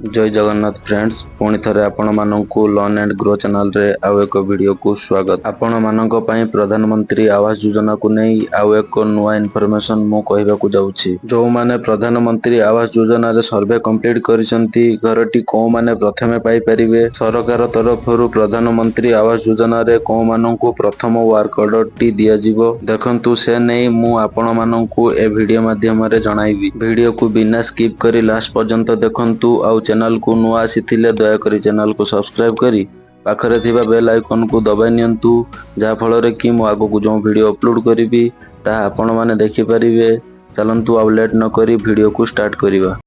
जय जगन्नाथ फ्रेंड्स पुणी थे आपण मानक लर्न एंड ग्रो चैनल रे आउ एक वीडियो को स्वागत। आपण मानक पई प्रधानमंत्री आवास योजना को नहीं आउ एक नुआ इनफॉरमेशन मु कहबा को जाउछि। जो माने प्रधानमंत्री आवास योजना रे सर्वे कंप्लीट करिसंती घरटी को माने प्रथमे पाई परिवे सरकार तरफरु प्रधानमंत्री आवास योजना रे को मानक प्रथम वर्क ऑर्डर टी दिया जिवो। देखंतु से नहीं मु आपण मानक ए वीडियो माध्यम रे जणाइबी। वीडियो को बिना स्किप करी लास्ट पर्यंत देखंतु आउ चैनल को नुआ आसीथिले दयाकरी चैनल को सब्सक्राइब करी पाखरे थिबा बेल आइकन को दबाई नियंतु जा फଳରେ कि मु आगो को जो वीडियो अपलोड करिवि ता आपण माने देखि परिवे। चलंतु आउ लेट न करी वीडियो को स्टार्ट करिवा।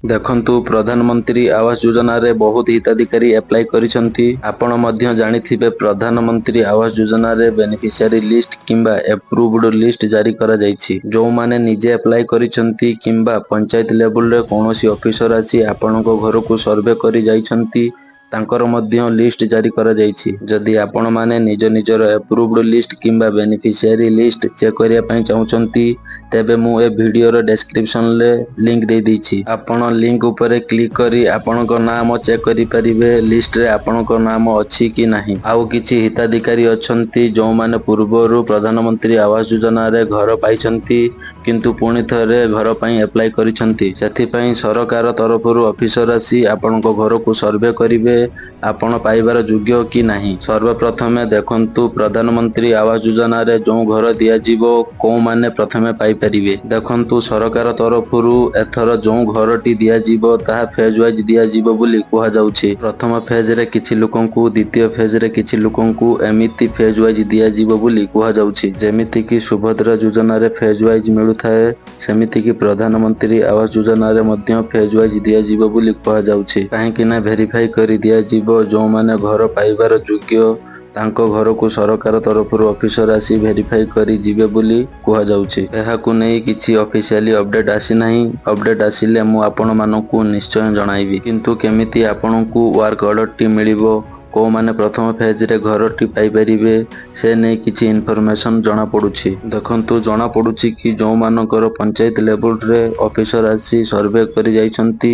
देखंतु प्रधानमंत्री आवास योजना रे बहुत हिताधिकारी अप्लाई करिसंती। आपण मध्य जानिथिबे प्रधानमंत्री आवास योजना रे बेनिफिशियरी लिस्ट किंबा अप्रूव्ड लिस्ट जारी करा जायछि। जो माने निजे अप्लाई करिसंती किंबा पंचायत लेवल रे कोनोसी ऑफिसर आसी आपणको घर को सर्वे करि जाइछंती तांकर मध्य लिस्ट जारी करा जायछि। जदि आपण माने निज निजर अप्रूव्ड लिस्ट किंबा बेनिफिशियरी लिस्ट चेक करिया पई चाहुचंती तेबे मु ए वीडियो रो डिस्क्रिप्शन ले लिंक दे दैछि। आपण लिंक ऊपर क्लिक करी आपणको नाम चेक करि परिबे लिस्ट रे आपणको नाम अछि कि नाही। आउ किछि हिताधिकारी अछंती जो माने पूर्वरु प्रधानमंत्री आवास योजना रे घर पाइछंती किंतु पुणी थरे घर पई अप्लाई करिछंती। सेथि पई सरकार तरफरु ऑफिसर आसी आपणको घर को सर्वे करिवे आपण पाइबार योग्य कि नाही। सर्वप्रथमे देखंतु प्रधानमंत्री आवास योजना रे जो घर दिया जिवो को माने प्रथमे पाई परिवे। देखंतु सरकार तरफरु एथर जो घरटी दिया जिवो ताहा फेज वाइज दिया जिवो बोली कुहा जाउछि। प्रथम फेज रे किछि लोकंकु द्वितीय फेज रे किछि लोकंकु एमिति फेज वाइज दिया जिवो बोली कुहा जाउछि। जेमिति कि सुभद्रा योजना रे फेज वाइज मिलु थाए सेमिति कि प्रधानमंत्री आवास योजना रे मध्य फेज वाइज दिया जिवो बोली कुहा जाउछि। काहेकि ना वेरीफाई करि दिया जिवो जो माने घर पाइबार योग्य तांको घर को सरकार तरफरु ऑफिसर आसी वेरीफाई करी जिवे बोली कुहा जाउछि। एहाकु नै किछि ऑफिशियली अपडेट आसी नाही। अपडेट आसिले मु आपण मानकु निश्चय जणाइबी। किंतु केमिति आपणकु वर्क ऑर्डर टी मिलिबो को माने प्रथम फेज रे घर टी पाई परिबे से नै किछि इन्फॉर्मेशन जणा पडुछि। देखंतु जणा पडुछि कि जो मानकर पंचायत लेवल रे ऑफिसर आसी सर्वे करि जाइछंती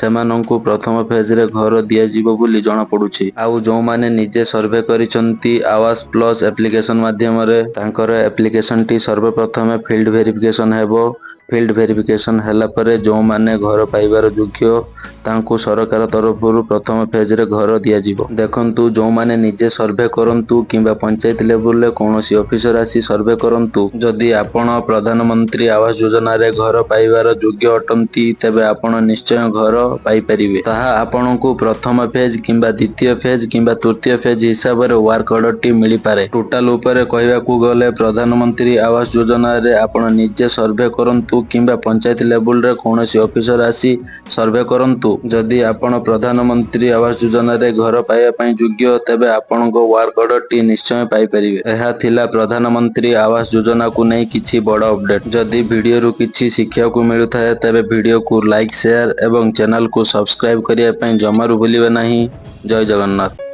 सेमानंकु प्रथम फेज रे घर दिया जिवो बोली जणा पडुछि। आउ जो माने निजे सर्वे करिछंती आवास प्लस एप्लीकेशन माध्यम रे तांकर एप्लीकेशन टी सर्वप्रथमे फील्ड वेरिफिकेशन हेबो। फील्ड वेरिफिकेशन हला परे जो माने घर पाइबार योग्य तांको सरकार तरफरु प्रथम फेज रे घर दिया जिवो। देखंतु जो माने निजे सर्वे करंतु किंबा पंचायत लेवल रे कोनोसी ऑफिसर आसी सर्वे करंतु जदि आपण प्रधानमंत्री आवास योजना रे घर पाइबार योग्य अटंती तेबे आपण निश्चय घर पाई परिबे। ताहा आपणको प्रथम फेज किंबा द्वितीय फेज किंबा तृतीय फेज हिसाब रे वर्क ऑर्डर टी मिली पारे। टोटल ऊपर कहबा को गले प्रधानमंत्री आवास योजना रे आपण निजे सर्वे करंतु किंबा पंचायत लेवल रे कोनोसी ऑफिसर आसी सर्वे करंतु जदि आपण प्रधानमंत्री आवास योजना रे घर पाइबा पई योग्य तेबे आपणको वर्क ऑर्डर टी निश्चय पाई परिबे। एहा थिला प्रधानमंत्री आवास योजना को नै किछि बड़ अपडेट। जदि वीडियो रु किछि शिक्षा को मिलु थाए तेबे वीडियो को लाइक शेयर एवं चैनल को सब्सक्राइब करिया पई जमारु भूलिबे नाही। जय जगन्नाथ।